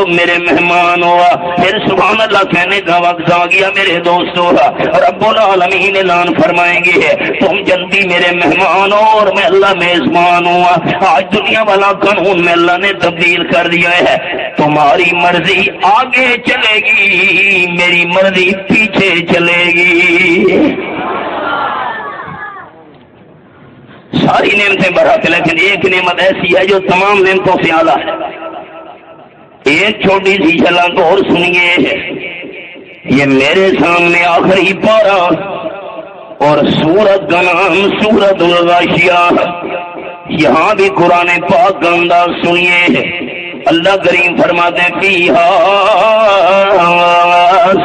تم میرے مہمان ہو. پھر سبحان اللہ کہنے کا وقت آ گیا میرے دوستو. رب العالمین اعلان فرمائیں گے تم جنتی میرے مہمان ہو اور میں اللہ میزبان ہوں. آج دنیا والا قانون میں اللہ نے تبدیل کر دیا ہے. تمہاری مرضی آگے چلے گی, میری مرضی پیچھے چلے گی. ساری نعمتیں برحق, لیکن ایک نعمت ایسی ہے جو تمام نعمتوں سے اعلیٰ ہے. ایک چھوٹی سی جھلک اور سنیے. یہ میرے سامنے آخری پارہ اور سورت کا نام سورت الغاشیہ. یہاں بھی قرآن پاک کا انداز سنیے. اللہ کریم فرماتے ہیں فیہا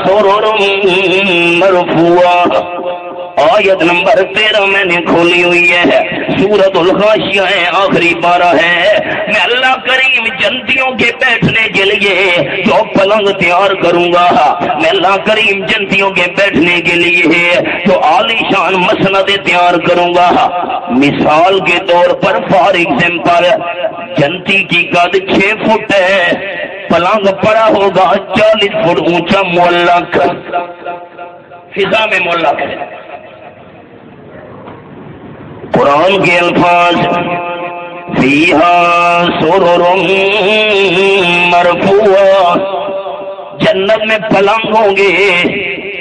سرر مرفوعہ. آیت نمبر 13 میں نے کھولی ہوئی ہے. سورت الغاشیہ ہے, آخری پارہ ہے. میں اللہ کریم جنتیوں کے بیٹھنے کے لیے جو پلنگ تیار کروں گا, میں اللہ کریم جنتیوں کے بیٹھنے کے لیے جو عالی شان مسندیں تیار کروں گا. مثال کے طور پر فار ایگزامپل جنتی کی قد 6 فٹ ہے, پلنگ پڑا ہوگا 40 فٹ اونچا معلق, فضا میں معلق ہے. قرآن کے الفاظ فیہا سرر مرفوعہ. جنت میں پلنگ ہوں گے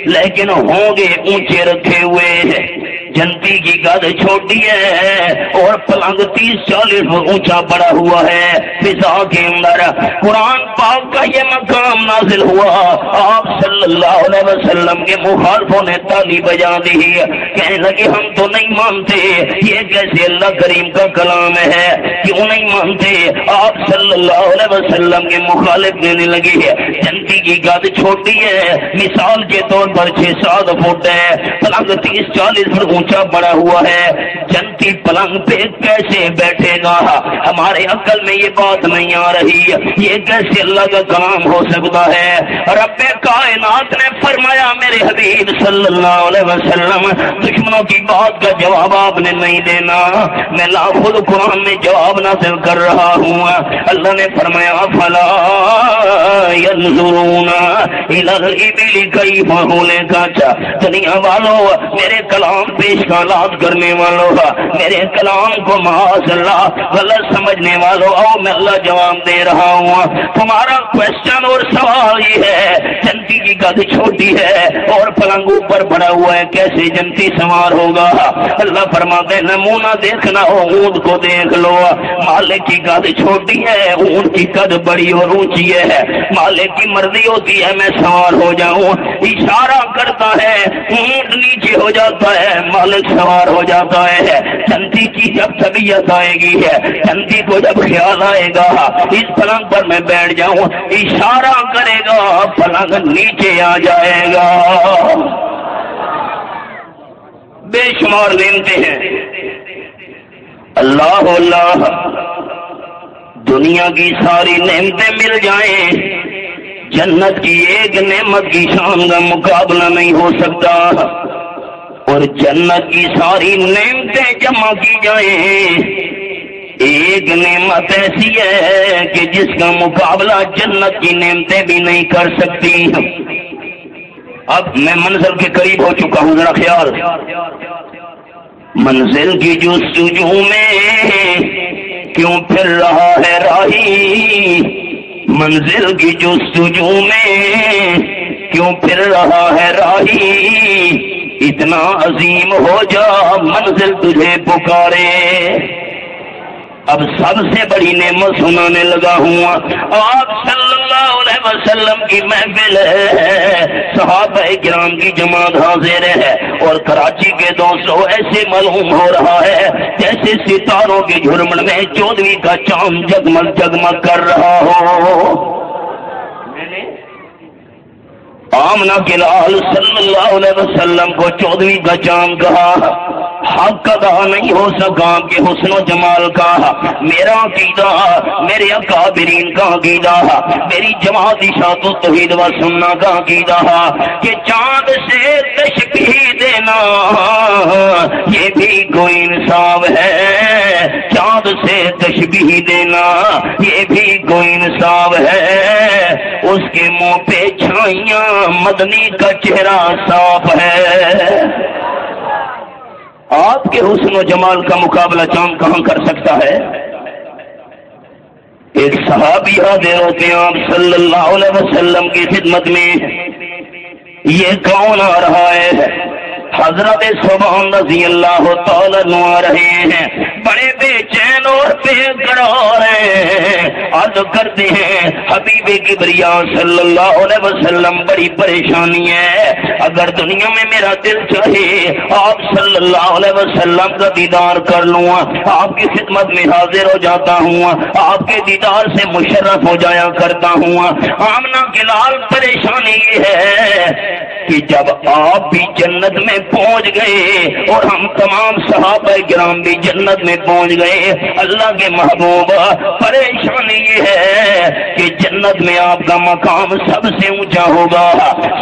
لیکن ہوں گے اونچے رکھے ہوئے. جنتی کی قد چھوٹی ہے اور پلنگ 30-40 فٹ اونچا پڑا ہوا ہے فضا کے اندر. قرآن پاک کا یہ مقام نازل ہوا, آپ صلی اللہ علیہ وسلم کے مخالفوں نے تالی بجا دی. کہنے لگے ہم تو نہیں مانتے, یہ کیسے اللہ کریم کا کلام ہے, کیوں نہیں مانتے؟ آپ صلی اللہ علیہ وسلم کے مخالف دینے لگے جنتی کی قد چھوٹی ہے, مثال کے طور پر 6-7 فٹ ہے, پلنگ 30-40 فٹ اونچا پڑا ہوا ہے. جنتی پلنگ پہ کیسے بیٹھے گا؟ ہمارے عقل میں یہ بات نہیں آ رہی, یہ کیسے اللہ کا کلام ہو سکتا ہے؟ رب کائنات نے فرمایا میرے حبیب صلی اللہ علیہ وسلم دشمنوں کی بات کا جواب آپ نے نہیں دینا, میں خود قرآن میں جواب نازل کر رہا ہوں. اللہ نے فرمایا فلا ينظرون الى الابل كيف خلقت. دنیا والوں میرے کلام پہ اشکالات کرنے والوں, میرے کلام کو معاذ اللہ غلط سمجھنے والوں, او میں اللہ جواب دے رہا ہوں. تمہارا کوشچن اور سوال یہ ہے جنتی کی قد چھوٹی ہے اور پلنگ اوپر پڑا ہوا ہے, کیسے جنتی سوار ہوگا؟ اللہ فرماتے نمونہ دیکھنا ہو اونٹ کو دیکھ لو, مالک کی قد چھوٹی ہے, اونٹ کی قد بڑی اور اونچی ہے. مالک کی مرضی ہوتی ہے میں سوار ہو جاؤں, اشارہ کرتا ہے اونٹ نیچے ہو جاتا ہے, مالک سوار ہو جاتا ہے. جنتی کی جب طبیعت آئے گی ہے, جنتی کو جب خیال آئے گا اس پلنگ پر میں بیٹھ جاؤں, اشارہ کرے گا پلنگ نیچے آ جائے گا. بے شمار نعمتیں ہیں. اللہ اللہ دنیا کی ساری نعمتیں مل جائیں, جنت کی ایک نعمت کی شان کا مقابلہ نہیں ہو سکتا. اور جنت کی ساری نعمتیں جمع کی جائیں, ایک نعمت ایسی ہے کہ جس کا مقابلہ جنت کی نعمتیں بھی نہیں کر سکتی. اب میں منزل کے قریب ہو چکا ہوں, ذرا خیال. منزل کی جستجو میں کیوں پھر رہا ہے راہی, منزل کی جستجو میں کیوں پھر رہا ہے راہی, اتنا عظیم ہو جا منزل تجھے پکارے. اب سب سے بڑی نعمت سنانے لگا ہوں. آپ صلی اللہ علیہ وسلم کی محفل ہے, صحابہ کرام کی جماعت حاضر ہے, اور کراچی کے دوستوں ایسے معلوم ہو رہا ہے جیسے ستاروں کے جھرمٹ میں 14ویں کا چاند جگمگ جگمگ کر رہا ہو. آمنہ کے لال صلی اللہ علیہ وسلم کو 14ویں کا چاند کہا, حق ادا نہیں ہو سکا کہ حسن و جمال کا. میرا عقیدہ, میرے اکابرین کا عقیدہ, میری جماعت اشاعت و توحید و سنہ کا عقیدہ کہ چاند سے تشبیہ دینا یہ بھی کوئی انصاف ہے, چاند سے تشبیہ دینا یہ بھی کوئی انصاف ہے. کے منہ پہ چھائیاں، مدنی کا چہرہ صاف ہے۔ آپ کے حسن و جمال کا مقابلہ چاند کہاں کر سکتا ہے؟ ایک صحابی حاضر ہوتے ہیں آپ صلی اللہ علیہ وسلم کی خدمت میں، یہ کون آ رہا ہے؟ حضرت سبحان رضی اللہ تعالیٰ عنہ آ رہے ہیں، بڑے بے چین اور بے قرار ہیں، عرض کرتے ہیں حبیب کبریا صلی اللہ علیہ وسلم بڑی پریشانی ہے، اگر دنیا میں میرا دل چاہے آپ صلی اللہ علیہ وسلم کا دیدار کر لوں، آپ کی خدمت میں حاضر ہو جاتا ہوں، آپ کے دیدار سے مشرف ہو جایا کرتا ہوں۔ آمنہ کے لال پریشانی یہ ہے کہ جب آپ بھی جنت میں پہنچ گئے اور ہم تمام صحابہ کرام بھی جنت میں پہنچ گئے، اللہ کے محبوب پریشانی یہ ہے کہ جنت میں آپ کا مقام سب سے اونچا ہوگا،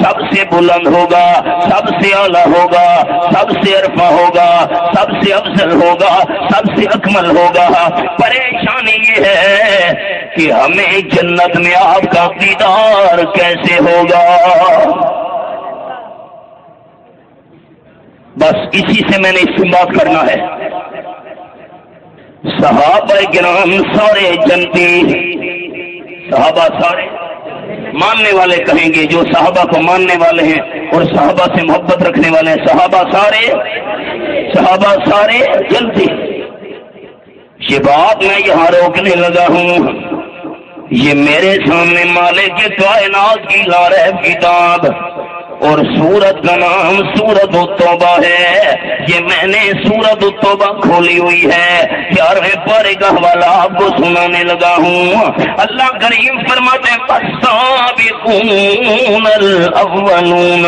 سب سے بلند ہوگا، سب سے اعلیٰ ہوگا، سب سے عرفہ ہوگا، سب سے افضل ہوگا، سب سے اکمل ہوگا۔ پریشانی یہ ہے کہ ہمیں جنت میں آپ کا دیدار کیسے ہوگا؟ بس اسی سے میں نے استنباط کرنا ہے۔ صحابہ کرام سارے جنتی، صحابہ سارے ماننے والے کہیں گے، جو صحابہ کو ماننے والے ہیں اور صحابہ سے محبت رکھنے والے ہیں، صحابہ سارے جنتی۔ یہ بات میں یہاں روکنے لگا ہوں، یہ میرے سامنے مالک کائنات کی لارب کتاب اور سورت کا نام سورت التوبہ ہے، یہ میں نے سورت التوبہ کھولی ہوئی ہے، 11ویں پارے کا حوالہ آپ کو سنانے لگا ہوں۔ اللہ کریم فرماتے ہیں السابقون الاولون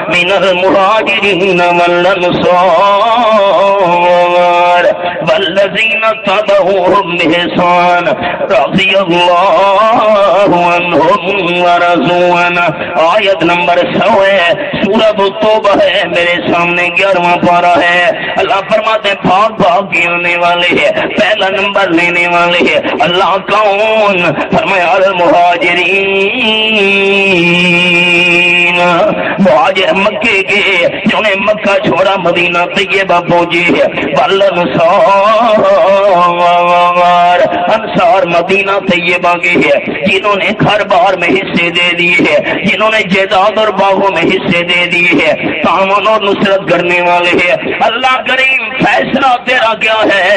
من المہاجرین والانصار والذین تبعوهم بإحسان رضی اللہ عنہم ورضوا عنہ۔ آیت نمبر 100 سورۃ التوبہ ہے، میرے سامنے 11واں پارہ ہے۔ اللہ فرماتے ہیں بھاگ بھاگ کے آنے والے ہیں، پہلا نمبر لینے والے ہیں اللہ کون؟ فرمایا المہاجرین، مہاجر مکے کے جنہوں نے مکہ چھوڑا مدینہ طیبہ پہنچے، والانصار، انصار مدینہ طیبہ کے ہیں جنہوں نے گھر بار میں حصے دے دیے ہیں، جنہوں نے جائیداد اور باغوں میں حصے دے دیے ہیں، تعاون اور نصرت کرنے والے ہیں۔ اللہ کریم فیصلہ تیرا کیا ہے؟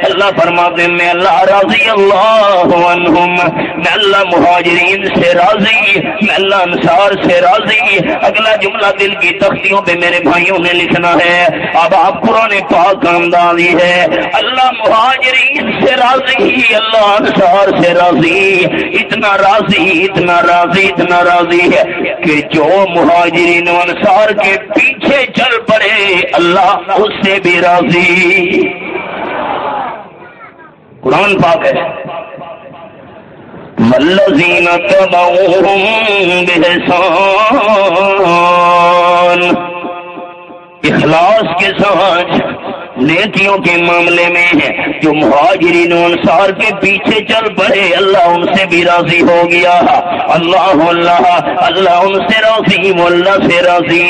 اللہ فرماتے ہیں میں اللہ راضی اللہ عنہم، میں اللہ مہاجرین سے راضی، میں اللہ انصار سے راضی۔ اگلا جملہ دل کی تختیوں پہ میرے بھائیوں نے لکھنا ہے، اب آپ قرآن پاک کا انداز یہ ہے، اللہ مہاجرین سے راضی، اللہ انصار سے راضی، اتنا راضی اتنا راضی اتنا راضی ہے کہ جو مہاجرین و انصار کے پیچھے چل پڑے اللہ اس سے بھی راضی۔ قرآن پاک ہے والذین تبعوهم بإحسان، اخلاص کے ساتھ نیکیوں کے معاملے میں جو مہاجرین و انصار کے پیچھے چل پڑے اللہ ان سے بھی راضی ہو گیا۔ اللہ اللہ اللہ ان سے راضی، اللہ سے راضی۔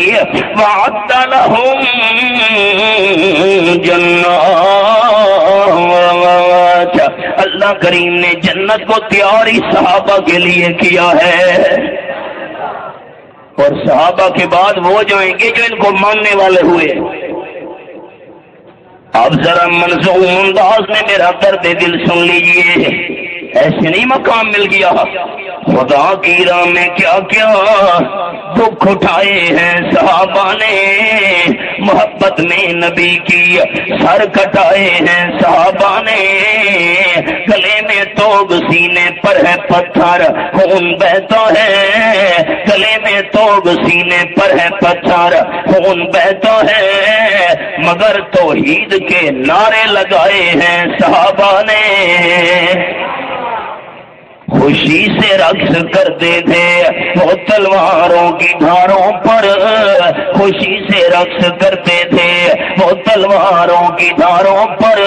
وَعَدَّ لَهُمْ جَنَّاتٍ، اللہ کریم نے جنت کو تیاری صحابہ کے لیے کیا ہے، اور صحابہ کے بعد وہ جائیں گے جو ان کو ماننے والے ہوئے۔ اب ذرا منظوم انداز میں میرا درد دل سن لیجئے، ایسے نہیں مقام مل گیا، خدا کی راہ میں کیا کیا دکھ اٹھائے ہیں صحابہ نے، محبت میں نبی کی سر کٹائے ہیں صحابہ نے، گلے میں توگ سینے پر ہے پتھر خون بہتا ہے، گلے میں توگ سینے پر ہے پتھر خون بہتا ہے، مگر توحید کے نعرے لگائے ہیں صحابہ نے، خوشی سے رقص کرتے تھے وہ تلواروں کی دھاروں پر، خوشی سے رقص کرتے تھے وہ تلواروں کی دھاروں پر،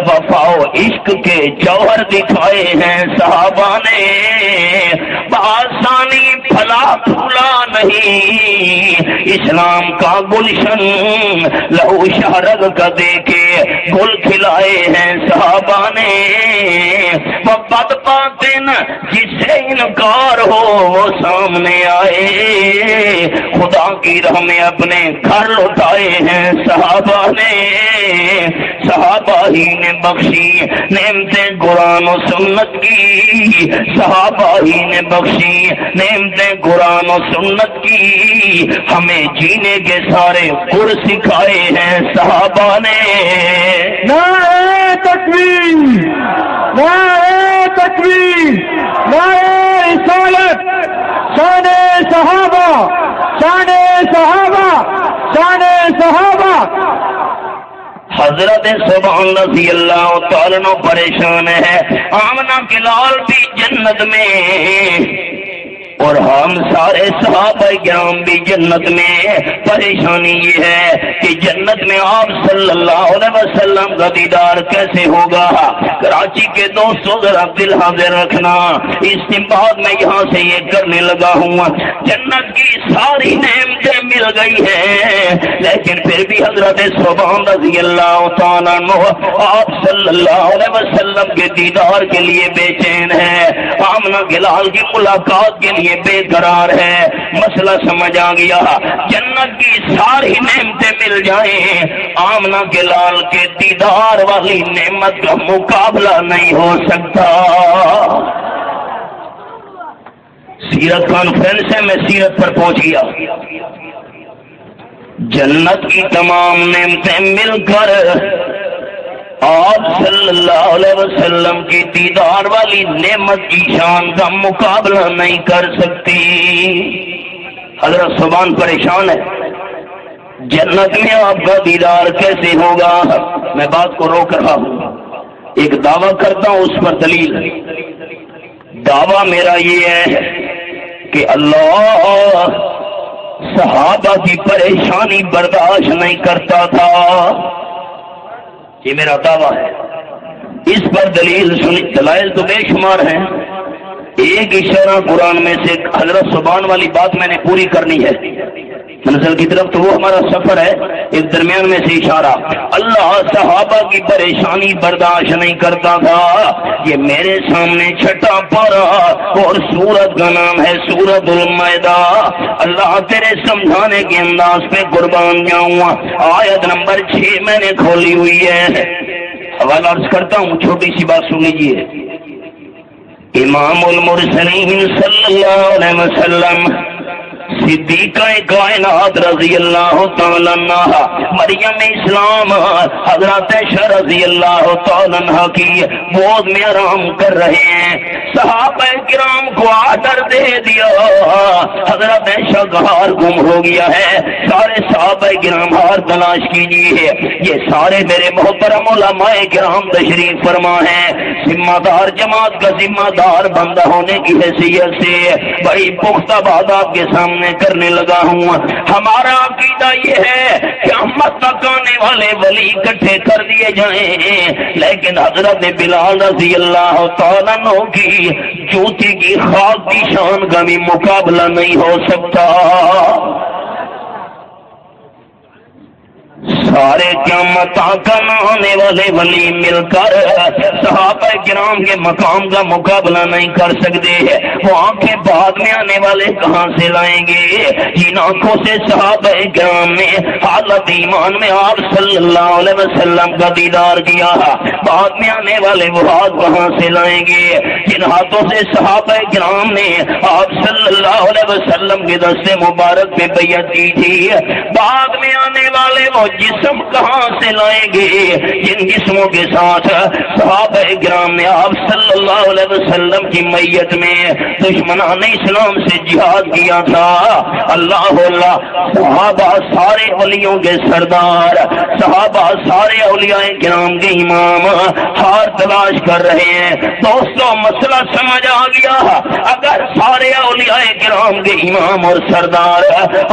وفا و عشق کے جوہر دکھائے ہیں صحابہ نے، بآسانی نہیں، اسلام کا گلشن لہو شہرگ کا دے کے گل کھلائے ہیں صحابہ نے۔ وہ بد باطن جس سے انکار ہو وہ سامنے آئے، خدا کی راہ میں اپنے گھر لوٹائے ہیں صحابہ نے۔ صحابہ ہی نے بخشی نعمتیں قرآن و سنت کی، صحابہ ہی نے بخشی نعمتیں قرآن و سنت کی، ہمیں جینے کے سارے گر سکھائے ہیں صحابہ نے۔ نعرہ تکبیر، نعرہ تکبیر، نعرہ رسالت، شان صحابہ، شان صحابہ، شان صحابہ۔ حضرت سبحان رضی اللہ تعالیٰ عنہ پریشان ہے، آمنہ کے لال بھی جنت میں اور ہم سارے صحابہ کرام بھی جنت میں۔ پریشانی یہ ہے کہ جنت میں آپ صلی اللہ علیہ وسلم کا دیدار کیسے ہوگا؟ کراچی کے دوستوں ذرا دل حاضر رکھنا، استنباط میں یہاں سے یہ کرنے لگا ہوں۔ جنت کی ساری نعمتیں مل گئی ہیں لیکن پھر بھی حضرت سبحان رضی اللہ تعالیٰ عنہ آپ صلی اللہ علیہ وسلم کے دیدار کے لیے بے چین ہے، آمنہ کے لال کی ملاقات کے لیے بے قرار ہے۔ مسئلہ سمجھ آ گیا، جنت کی ساری نعمتیں مل جائیں، آمنہ کے لال کے دیدار والی نعمت کا مقابلہ نہیں ہو سکتا۔ سیرت کانفرنس ہے، میں سیرت پر پہنچ گیا۔ جنت کی تمام نعمتیں مل کر آپ صلی اللہ علیہ وسلم کی دیدار والی نعمت کی شان کا مقابلہ نہیں کر سکتی۔ حضرت سبحان پریشان ہے، جنت میں آپ کا دیدار کیسے ہوگا؟ میں بات کو روک رہا ہوں، ایک دعویٰ کرتا ہوں، اس پر دلیل۔ دعویٰ میرا یہ ہے کہ اللہ صحابہ کی پریشانی برداشت نہیں کرتا تھا، یہ میرا دعویٰ ہے۔ اس پر دلیل سنی، دلائل تو بے شمار ہیں، ایک اشارہ قرآن میں سے حضرت سبحان والی بات میں نے پوری کرنی ہے، منزل کی طرف تو وہ ہمارا سفر ہے، ایک درمیان میں سے اشارہ۔ اللہ صحابہ کی پریشانی برداشت نہیں کرتا تھا، یہ میرے سامنے چھٹا پارا اور سورت کا نام ہے سورت المائدہ۔ اللہ تیرے سمجھانے کے انداز پہ قربان جاؤں، آیت نمبر 6 میں نے کھولی ہوئی ہے، حوالہ عرض کرتا ہوں، چھوٹی سی بات سن لیجیے۔ امام المرسلین صلی اللہ علیہ وسلم صدیقہ کائنات رضی اللہ تعالیٰ عنہ مریم اسلام حضرت عائشہ رضی اللہ تعالیٰ عنہ کی گود میں آرام کر رہے ہیں، صحابہ کرام کو آرڈر دے دیا، حضرت عائشہ کا ہار گم ہو گیا ہے، سارے صحابہ کرام ہار تلاش کیجیے۔ یہ سارے میرے محترم علماء کرام تشریف فرما ہیں، ذمہ دار جماعت کا ذمہ دار بندہ ہونے کی حیثیت سے بڑی پختہ بات آپ کے سامنے کرنے لگا ہوں۔ ہمارا عقیدہ یہ ہے کہ امت تک آنے والے ولی اکٹھے کر دیے جائیں، لیکن حضرت بلال رضی اللہ تعالیٰ عنہ کی جوتی کی خاک کی شان کا بھی مقابلہ نہیں ہو سکتا۔ سارے قیامت تک آنے والے ولی مل کر صحابہ کرام کے مقام کا مقابلہ نہیں کر سکتے، وہ آنکھیں بعد میں آنے والے کہاں سے لائیں گے؟ جن آنکھوں سے صحابہ کرام نے حالت ایمان میں آپ صلی اللہ علیہ وسلم کا دیدار کیا، بعد میں آنے والے وہ ہاتھ کہاں سے لائیں گے؟ جن ہاتھوں سے صحابہ کرام نے آپ صلی اللہ علیہ وسلم کے دست مبارک پہ بیعت کی تھی، بعد میں آنے والے وہ جسم کہاں سے لائیں گے؟ جن جسموں کے ساتھ صحابہ کرام نے آپ صلی اللہ علیہ وسلم کی میت میں دشمنان اسلام سے جہاد کیا تھا۔ اللہ صحابہ سارے ولیوں کے سردار، صحابہ سارے اولیاء کرام کے امام ہار تلاش کر رہے ہیں۔ دوستوں مسئلہ سمجھ آ گیا، اگر سارے اولیاء کرام کے امام اور سردار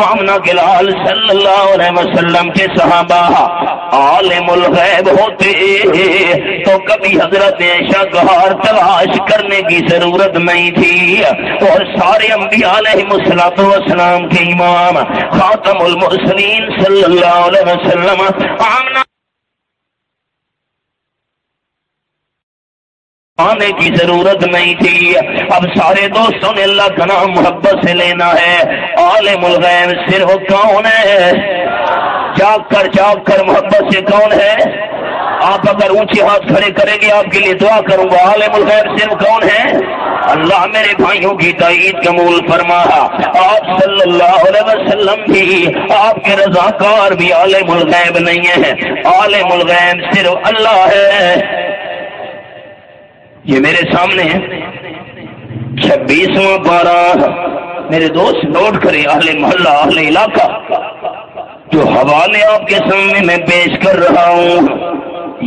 آمنہ کے لال صلی اللہ علیہ وسلم کے صحابہ عالم الغیب ہوتے تو کبھی حضرت عائشہ کا ہار تلاش کرنے کی ضرورت نہیں تھی، اور سارے انبیاء علیہ السلام کے امام خاتم المرسلین صلی اللہ علیہ وسلم آمنہ آنے کی ضرورت نہیں تھی۔ اب سارے دوستوں نے اللہ کا نام محبت سے لینا ہے۔ عالم الغیب صرف کون ہے؟ جاگ کر محبت سے کون ہے؟ آپ اگر اونچے ہاتھ کھڑے کریں گے آپ کے لیے دعا کروں گا۔ عالم الغیب صرف کون ہے؟ اللہ میرے بھائیوں کی تائید قبول فرما۔ آپ صلی اللہ علیہ وسلم بھی، آپ کے رضاکار بھی عالم الغیب نہیں ہے، عالم الغیب صرف اللہ ہے۔ یہ میرے سامنے 26واں پارہ، میرے دوست نوٹ کریں، اہل محلہ اہل علاقہ، جو حوالے آپ کے سامنے میں پیش کر رہا ہوں،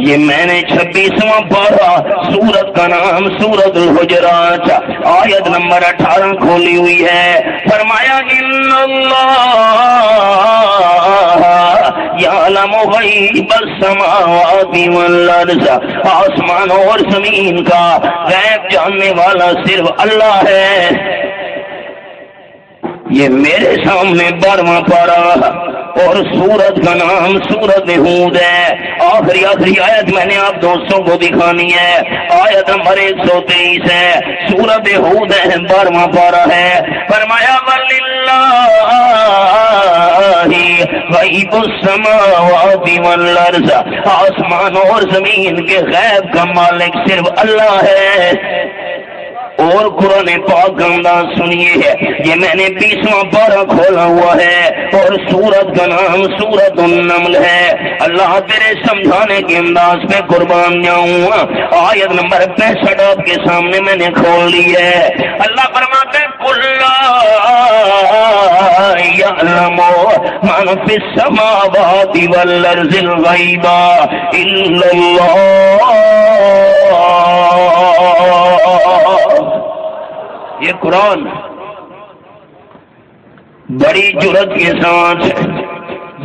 یہ میں نے 26واں پارہ، سورت کا نام سورت الحجرات، آیت نمبر 18 کھولی ہوئی ہے۔ فرمایا ان اللہ یعلم غیب السماوات والارض، آسمانوں اور زمین کا غیب جاننے والا صرف اللہ ہے۔ یہ میرے سامنے 12واں پارہ اور سورت کا نام سورت ہود ہے۔ آخری آیت میں نے آپ دوستوں کو دکھانی ہے، آیت نمبر 123 ہے، سورت ہود ہے، 12واں پارہ ہے۔ فرمایا وَلِلَّهِ غیب السماوات والارض، آسمان اور زمین کے غیب کا مالک صرف اللہ ہے۔ اور قرآن پاک کا انداز سنیے، یہ میں نے 20واں پارہ کھولا ہوا ہے اور سورت کا نام سورت النمل ہے۔ اللہ تیرے سمجھانے کے انداز پہ قربان جاؤں، آیت نمبر 65 آپ کے سامنے میں نے کھول لی ہے۔ اللہ فرماتے ہیں قُل لَا يَعْلَمُ مَنْ فِي السَّمَاوَاتِ وَالْأَرْضِ الْغَيْبَ إِلَّا اللَّهُ۔ یہ قرآن بڑی جرت کے ساتھ،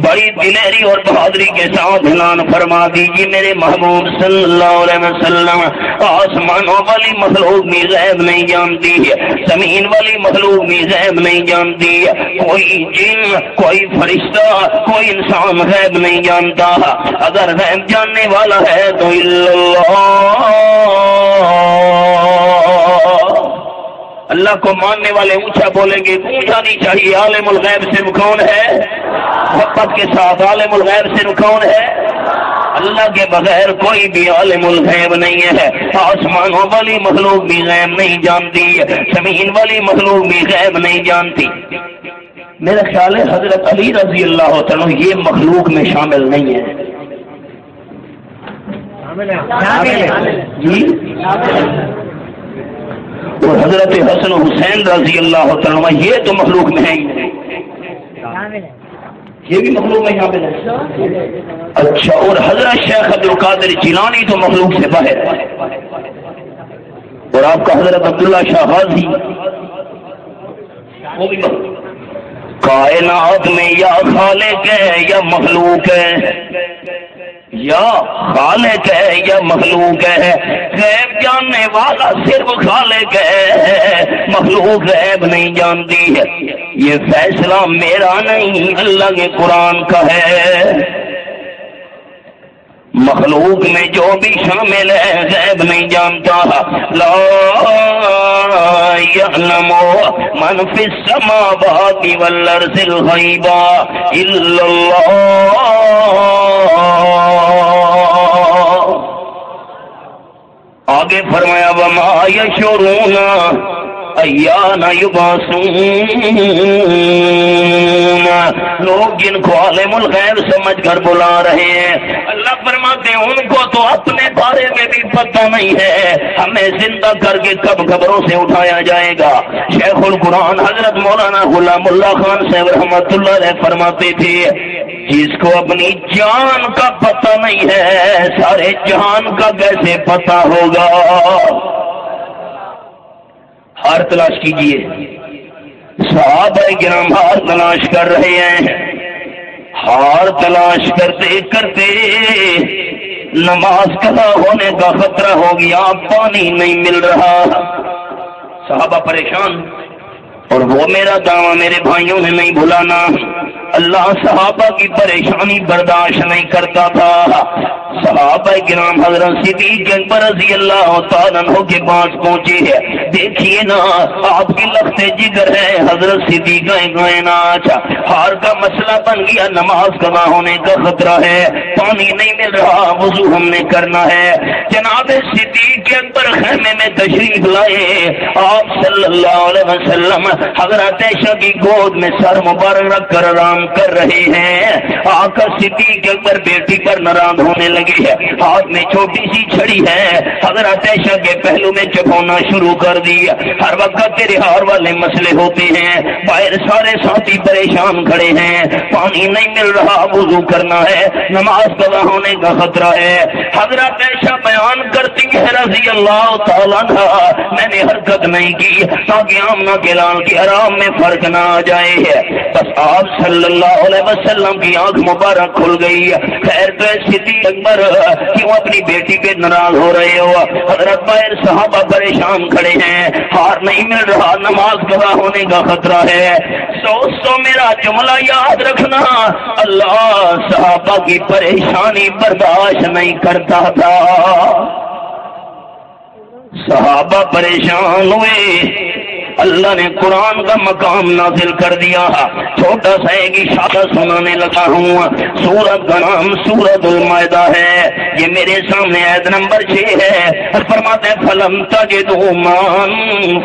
بڑی دلیری اور بہادری کے ساتھ اعلان فرما دیجیے میرے محبوب صلی اللہ علیہ وسلم، آسمانوں والی مخلوق بھی غیب نہیں جانتی ہے، زمین والی مخلوق بھی غیب نہیں جانتی ہے، کوئی جن، کوئی فرشتہ، کوئی انسان غیب نہیں جانتا۔ اگر غیب جاننے والا ہے تو اللہ کو ماننے والے اونچا بولیں گے، اونچا نہیں چاہیے۔ عالم الغیب صرف کون ہے؟ محبت کے ساتھ، عالم الغیب صرف کون ہے؟ اللہ کے بغیر کوئی بھی عالم الغیب نہیں ہے۔ آسمانوں والی مخلوق بھی غیب نہیں جانتی، زمین والی مخلوق بھی غیب نہیں جانتی۔ میرا خیال ہے حضرت علی رضی اللہ عنہ یہ مخلوق میں شامل نہیں ہے۔ جی، اور حضرت حسن حسین رضی اللہ عنہ یہ تو مخلوق میں ہے ہی نہیں، یہ بھی مخلوق میں شامل ہے۔ اچھا، اور حضرت شیخ عبد القادر جیلانی تو مخلوق سے باہر ہے، اور آپ کا حضرت عبداللہ شاہ غازی وہ بھی کائنات میں یا خالق ہے یا مخلوق ہے، یا خالق ہے یا مخلوق ہے۔ غیب جاننے والا صرف خالق ہے، مخلوق غیب نہیں جانتی ہے۔ یہ فیصلہ میرا نہیں، اللہ کے قرآن کا ہے۔ مخلوق میں جو بھی شامل ہے غیب نہیں جانتا۔ لا یعلم من فی السماوات والارض الغیب الا اللہ۔ آگے فرمایا وما یشعرون ایان یبعثون، لوگ جن کو عالم الغیب سمجھ کر بلا رہے ہیں، اللہ فرماتے ہیں ان کو تو اپنے بارے میں بھی پتہ نہیں ہے ہمیں زندہ کر کے کب قبروں سے اٹھایا جائے گا۔ شیخ القرآن حضرت مولانا غلام اللہ خان صاحب رحمۃ اللہ علیہ فرماتے تھے جس کو اپنی جان کا پتہ نہیں ہے سارے جہان کا کیسے پتہ ہوگا۔ ہار تلاش کیجئے، صحابہ کرام ہار تلاش کر رہے ہیں، ہار تلاش کرتے کرتے نماز قضا ہونے کا خطرہ ہو گیا، پانی نہیں مل رہا، صحابہ پریشان۔ اور وہ میرا دعویٰ میرے بھائیوں نے نہیں بھلانا، اللہ صحابہ کی پریشانی برداشت نہیں کرتا تھا۔ صحابہ کرام حضرت صدیق اکبر رضی اللہ تعالیٰ عنہ کے پاس پہنچے ہیں، دیکھیے نا آپ کی لخت جگر ہے حضرت صدیق کائنات، ہار کا مسئلہ بن گیا، نماز قضا ہونے کا خطرہ ہے، پانی نہیں مل رہا، وضو ہم نے کرنا ہے۔ جناب صدیق اکبر خیمے میں تشریف لائے، آپ صلی اللہ علیہ وسلم حضرت عائشہ کی گود میں سر مبارک رکھ کر آرام کر رہے ہیں۔ آقا صدیق اکبر بیٹی پر ناراض ہونے لگے ہیں، ہاتھ میں چھوٹی سی چھڑی ہے، حضرت عائشہ کے پہلو میں چبونا شروع کر دی۔ ہر وقت تیرے ہار والے مسئلے ہوتے ہیں، باہر سارے ساتھی پریشان کھڑے ہیں، پانی نہیں مل رہا، وضو کرنا ہے، نماز قضا ہونے کا خطرہ ہے۔ حضرت عائشہ بیان کرتی ہے رضی اللہ تعالیٰ عنہ، میں نے حرکت نہیں کی تاکہ آمنہ کے لال کی آرام میں فرق نہ آ جائے، بس آپ صلی اللہ علیہ وسلم کی آنکھ مبارک کھل گئی۔ خیر تو صدیق اکبر کیوں اپنی بیٹی پہ ناراض ہو رہے ہو؟ حضرت باہر صحابہ پریشان کھڑے ہیں، ہار نہیں مل رہا، نماز قضا ہونے کا خطرہ ہے۔ سو میرا جملہ یاد رکھنا، اللہ صحابہ کی پریشانی برداشت نہیں کرتا تھا، صحابہ پریشان ہوئے، اللہ نے قرآن کا مقام نازل کر دیا۔ چھوٹا سا ایک اشارہ سنانے لگا ہوں، سورت کا نام سورت المائدہ ہے، یہ میرے سامنے آیت نمبر 6 ہے۔ فرماتے ہیں فَلَمْ تَجِدُوا مَاءً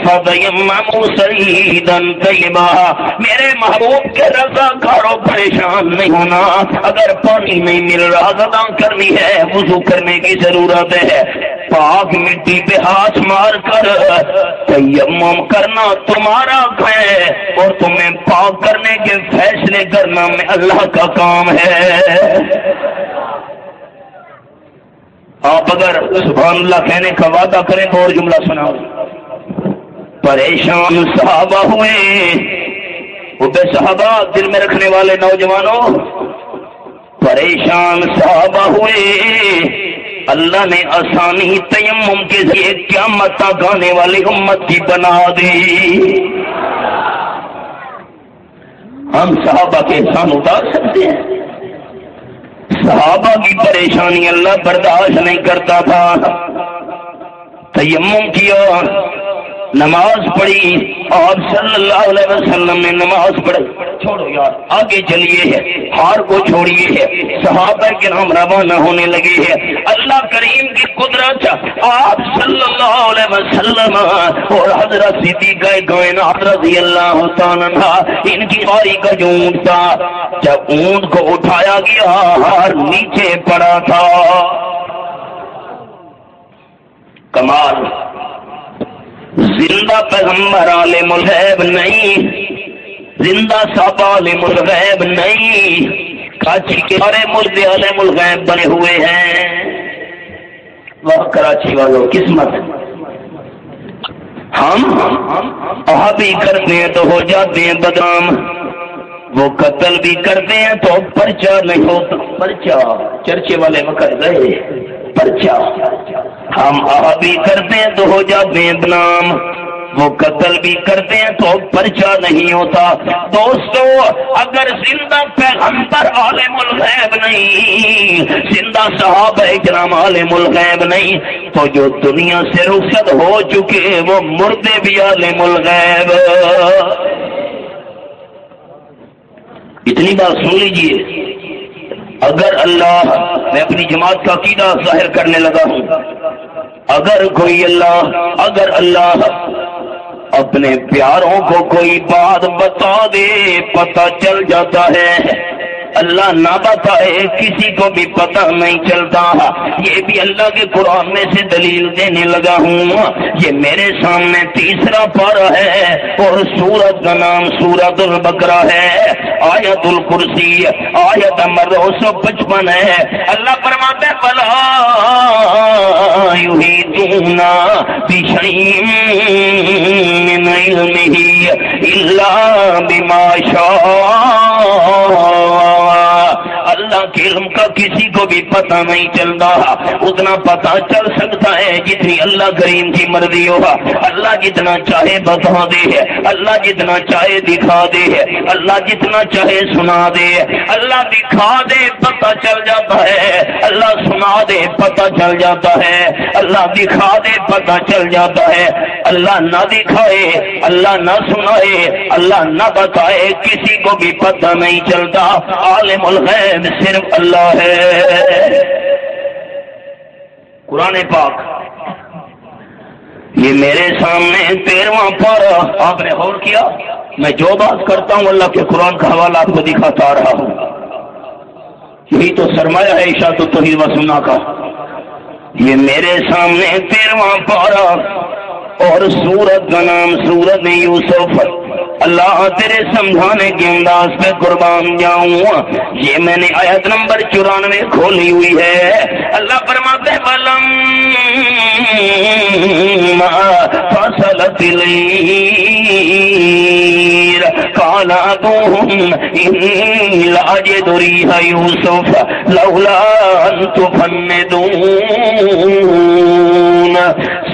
فَتَيَمَّمُوا صَعِيدًا طَيِّبًا، میرے محبوب کے رضاکاروں پریشان نہیں ہونا، اگر پانی نہیں مل رہا قضا کرنی ہے، وضو کرنے کی ضرورت ہے، پاک مٹی پہ ہاتھ مار کر تیمم کرنا تمہارا ہے، اور تمہیں پاک کرنے کے فیصلے کرنا میں اللہ کا کام ہے۔ آپ اگر سبحان اللہ کہنے کا وعدہ کریں تو اور جملہ سناؤ۔ پریشان صحابہ ہوئے، وہ بے صحابہ دل میں رکھنے والے نوجوانوں، پریشان صحابہ ہوئے، اللہ نے آسانی تیمم کے ذریعے قیامت تک آنے والی امت کی بنا دی۔ ہم صحابہ کے احسان اتار سکتے ہیں؟ صحابہ کی پریشانی اللہ برداشت نہیں کرتا تھا، تیمم کیا، نماز پڑھی، آپ صلی اللہ علیہ وسلم نے نماز پڑھی۔ چھوڑو یار، آگے چلیے، ہار کو چھوڑیے، صحابہ کرام روانہ ہونے لگے ہیں۔ اللہ کریم کی قدرت، آپ صلی اللہ علیہ وسلم اور حضرت صدیق کائنات رضی اللہ تعالیٰ عنہ، ان کی باری کا جو اونٹ تھا، جب اونٹ کو اٹھایا گیا ہار نیچے پڑا تھا۔ کمال، زندہ پیغمبر عالم الغیب نہیں، زندہ صحابہ عالم الغیب نہیں، کراچی کے سارے مردے عالم الغیب بنے ہوئے ہیں۔ وہ کراچی والوں قسمت، ہم بھی کرتے ہیں تو ہو جاتے ہیں بدنام، وہ قتل بھی کرتے ہیں تو پرچہ نہیں ہوتا، پرچہ چرچے والے مکر گئے، پرچہ ہم بھی کرتے ہیں تو ہو جاتے ہیں بدنام، وہ قتل بھی کرتے ہیں تو پرچہ نہیں ہوتا۔ دوستو، اگر زندہ پیغمبر عالم الغیب نہیں، زندہ صحابہ کرام عالم الغیب نہیں، تو جو دنیا سے رخصت ہو چکے وہ مردے بھی عالم الغیب۔ اتنی بات سن لیجئے، اگر اللہ، میں اپنی جماعت کا عقیدہ ظاہر کرنے لگا ہوں، اگر اللہ اپنے پیاروں کو کوئی بات بتا دے، پتہ چل جاتا ہے اللہ نہ بتائے کسی کو بھی پتہ نہیں چلتا. یہ بھی اللہ کے قرآن میں سے دلیل دینے لگا ہوں. یہ میرے سامنے تیسرا پارہ ہے اور سورت کا نام سورت البقرہ ہے. آیت الکرسی آیت نمبر 255 ہے. اللہ فرماتا ہے بلا یحیطون بشیء من علمہ الا بما شاء. اللہ کے علم کا کسی کو بھی پتہ نہیں چلتا. اتنا پتہ چل سکتا ہے جتنی اللہ کریم کی مرضی ہوگا. اللہ جتنا چاہے بتا دے, اللہ جتنا چاہے دکھا دے, اللہ جتنا چاہے سنا دے. اللہ دکھا دے پتہ چل جاتا ہے, اللہ سنا دے پتہ چل جاتا ہے, اللہ دکھا دے پتہ چل جاتا ہے. اللہ نہ دکھائے, اللہ نہ سنائے, اللہ نہ بتائے, کسی کو بھی پتہ نہیں چلتا. عالم الغیب صرف اللہ ہے. قرآن پاک یہ میرے سامنے 13واں پارہ. آپ نے غور کیا, میں جو بات کرتا ہوں اللہ کے قرآن کا حوالہ آپ کو دکھاتا رہا ہوں. یہی تو سرمایہ ہے اشاعت التوحید و سنہ کا. یہ میرے سامنے 13واں پارہ اور سورت کا نام سورت یوسف. اللہ تیرے سمجھانے کے انداز پہ قربان جاؤں. یہ میں نے آیت نمبر 94 کھولی ہوئی ہے. اللہ فرماتے ہیں فصلت العیر قال ابوہم انی لاجد ریح یوسف لولا ان تفندون.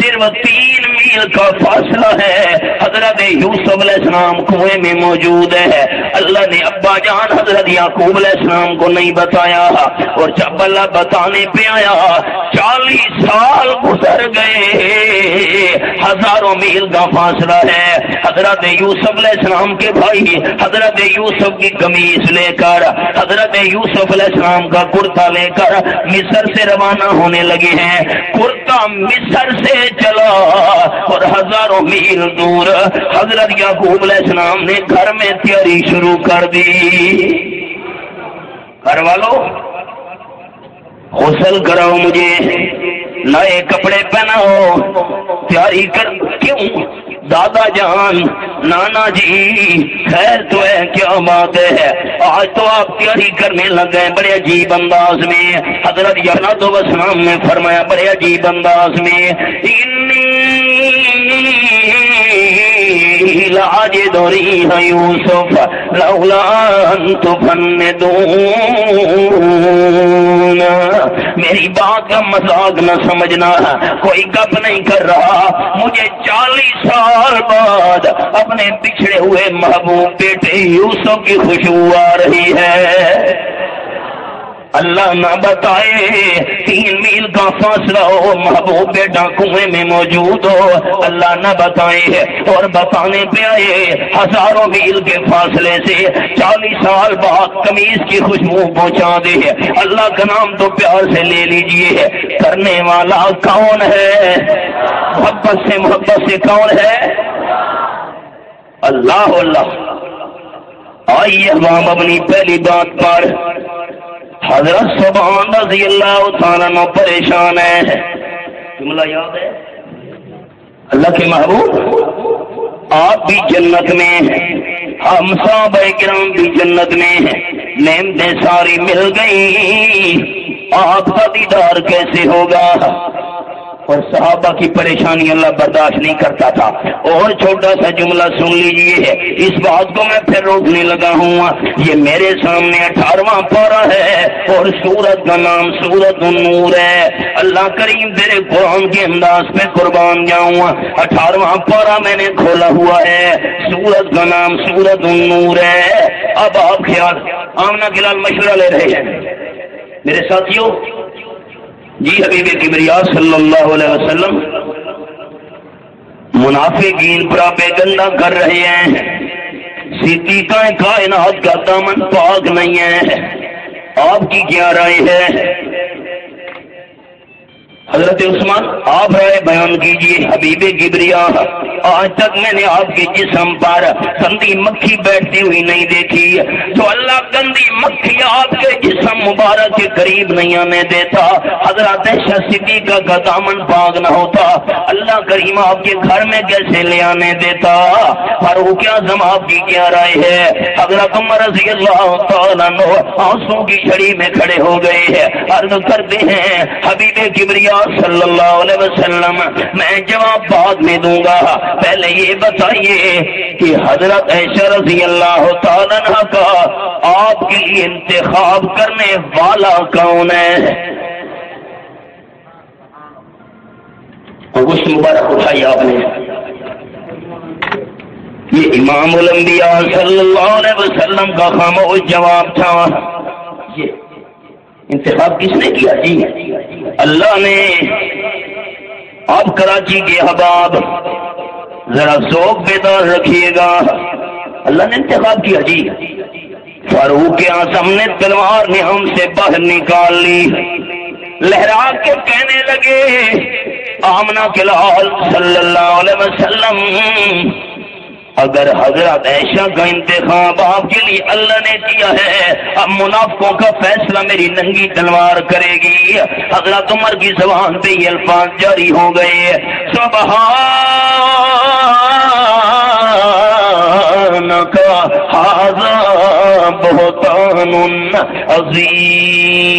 صرف 3 میل کا فاصلہ ہے. حضرت یوسف علیہ السلام کنویں میں موجود ہے. اللہ نے ابا جان حضرت یعقوب علیہ السلام کو نہیں بتایا, اور جب اللہ بتانے پہ آیا 40 سال گزر گئے. ہزاروں میل کا فاصلہ ہے. حضرت یوسف علیہ السلام کے بھائی حضرت یوسف کی قمیص لے کر, حضرت یوسف علیہ السلام کا کرتا لے کر مصر سے روانہ ہونے لگے ہیں. کرتا مصر سے چلا اور ہزاروں میل دور حضرت یعقوب علیہ السلام نے گھر میں تیاری شروع کر دی. گھر والوں غسل کراؤ, مجھے نئے کپڑے پہناؤ, تیاری کر. کیوں دادا جان نانا جی خیر تو ہے, کیا بات ہے, آج تو آپ تیاری کرنے لگ گئے بڑے عجیب انداز میں. حضرت یحییٰ علیہ السلام نے فرمایا بڑے عجیب انداز میں لاجد ریح یوسف لولا ان تفندون. میری بات کا مذاق نہ سمجھنا, کوئی گپ نہیں کر رہا. مجھے 40 سال بعد اپنے بچھڑے ہوئے محبوب بیٹے یوسف کی خوشبو آ رہی ہے. اللہ نہ بتائے 3 میل کا فاصلہ ہو, محبوب بیٹا کنویں میں موجود ہو. اللہ نہ بتائے اور بتانے پہ آئے ہزاروں میل کے فاصلے سے 40 سال بعد قمیص کی خوشبو پہنچا دے. اللہ کا نام تو پیار سے لے لیجئے. کرنے والا کون ہے؟ محبت سے کون ہے؟ اللہ. اللہ. آئیے ہم اپنی پہلی بات پر. حضرت سبحان رضی اللہ تعالیٰ عنہ پریشان ہے. جملہ یاد ہے؟ اللہ کے محبوب آپ بھی جنت میں, ہم صحابہ کرام بھی جنت میں, نعمتیں ساری مل گئی, آپ کا دیدار کیسے ہوگا؟ اور صحابہ کی پریشانی اللہ برداشت نہیں کرتا تھا. اور چھوٹا سا جملہ سن لیجئے, اس بات کو میں پھر روکنے لگا ہوں. یہ میرے سامنے 18واں پارہ ہے اور سورت کا نام سورت النور ہے. اللہ کریم تیرے قرآن کے انداز پہ قربان جاؤں. 18واں پارہ میں نے کھولا ہوا ہے, سورت کا نام سورت النور ہے. اب آپ خیال آمنہ کلال مشورہ لے رہے ہیں میرے ساتھیوں. جی حبیب کبریا صلی اللہ علیہ وسلم منافقین پراپیگنڈا کر رہے ہیں. صدیقہ کائنات کا دامن پاک نہیں ہے. آپ کی کیا رائے ہے؟ حضرت عثمان آپ رائے بیان کیجئے حبیب کبریا آج تک میں نے آپ کے جسم پر گندی مکھی بیٹھتی ہوئی نہیں دیکھی تو اللہ گندی مکھی آپ کے جسم مبارک کے قریب نہیں آنے دیتا حضرت عائشہ صدیقہ کا دامن پاک نہ ہوتا اللہ کریم آپ کے گھر میں کیسے لے آنے دیتا فاروق اعظم آپ کی کیا رائے ہے حضرت عمر رضی اللہ تعالیٰ عنہ آنسوں کی چھڑی میں کھڑے ہو گئے ہیں عرض کرتے ہیں حبیب کبریا صلی اللہ علیہ وسلم میں جواب بعد میں دوں گا پہلے یہ بتائیے کہ حضرت عائشہ رضی اللہ تعالیٰ عنہ کا آپ کے لیے انتخاب کرنے والا کون ہے گوشت مبارک اٹھائی آپ نے یہ امام الانبیاء صلی اللہ علیہ وسلم کا خاموش جواب تھا یہ انتخاب کس نے کیا جی اللہ نے آپ کراچی کے احباب ذرا ذوق بیدار رکھیے گا اللہ نے انتخاب کیا جی فاروق اعظم نے تلوار نے ہم سے باہر نکال لی لہرا کے کہنے لگے آمنہ کے لال صلی اللہ علیہ وسلم اگر حضرت عائشہ کا انتخاب آپ کے لیے اللہ نے کیا ہے اب منافقوں کا فیصلہ میری ننگی تلوار کرے گی حضرت عمر کی زبان پہ یہ الفاظ جاری ہو گئے سبحانک ھذا بہتان عظیم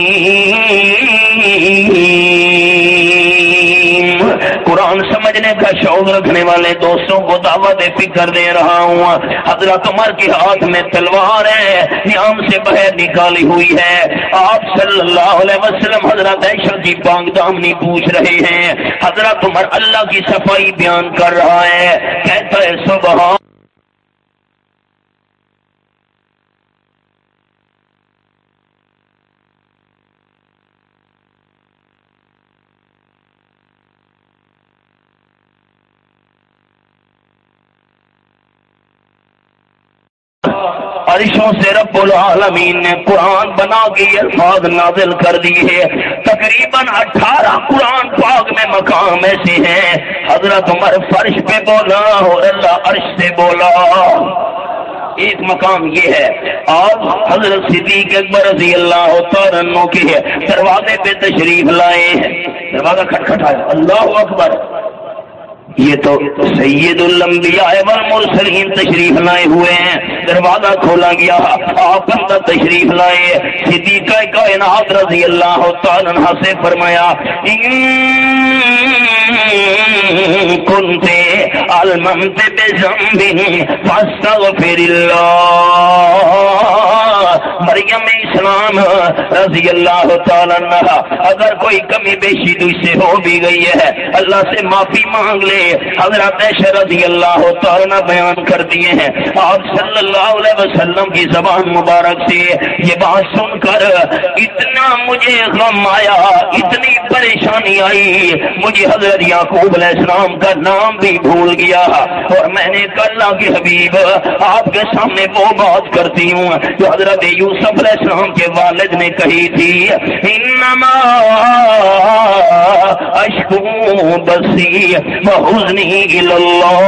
قرآن سمجھنے کا شوق رکھنے والے دوستوں کو دعوت فکر دے رہا ہوں حضرت عمر کے ہاتھ میں تلوار ہے نیام سے باہر نکالی ہوئی ہے آپ صلی اللہ علیہ وسلم حضرت عائشہ کی پاک دامنی پوچھ رہے ہیں حضرت عمر اللہ کی صفائی بیان کر رہا ہے کہتا ہے سبحان عرشوں سے رب العالمین نے قرآن بنا کے الفاظ نازل کر دیے تقریباً 18 قرآن پاک میں مقام ایسے ہیں حضرت عمر فرش پہ بولا اور اللہ عرش سے بولا ایک مقام یہ ہے اور حضرت صدیق اکبر رضی اللہ تعالیٰ عنہ کے دروازے پہ تشریف لائے دروازہ کھٹکھٹایا اللہ اکبر یہ تو سید الانبیاء والمرسلین تشریف لائے ہوئے ہیں دروازہ کھولا گیا آپ اندر تشریف لائے صدیقہ کائنات رضی اللہ تعالیٰ عنہ سے فرمایا کنتے علمت بذنب فاستغفر اللہ مریم اسلام رضی اللہ تعالیٰ عنہ اگر کوئی کمی بیشی تجھ سے ہو بھی گئی ہے اللہ سے معافی مانگ لے حضرت عائشہ رضی اللہ تعالیٰ بیان کر دیے ہیں آپ صلی اللہ علیہ وسلم کی زبان مبارک سے یہ بات سن کر اتنا مجھے غم آیا اتنی پریشانی آئی مجھے حضرت یعقوب علیہ السلام کا نام بھی بھول گیا اور میں نے اللہ کے حبیب آپ کے سامنے وہ بات کرتی ہوں جو حضرت یوسف علیہ السلام کے والد نے کہی تھی انما اشکو بسی وحزنی اللہ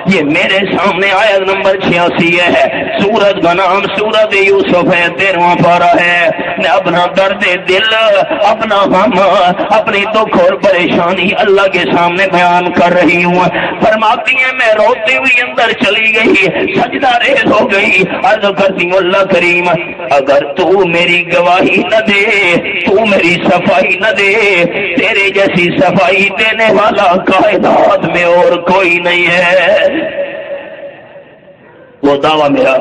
یہ میرے سامنے آیت نمبر 86 ہے سورت کا نام سورت یوسف ہے 13واں پارہ ہے میں اپنا درد دل اپنا غم اپنی دکھ اور پریشانی اللہ کے سامنے بیان کر رہی ہوں فرماتی ہیں میں روتے ہوئی اندر چلی گئی سجدہ ریز ہو گئی عرض کرتی ہوں اللہ کریم اگر تو میری گواہی نہ دے تو میری صفائی نہ دے تیرے جیسی صفائی دینے والا کائنات میں اور کوئی نہیں ہے وہ دعویٰ میرا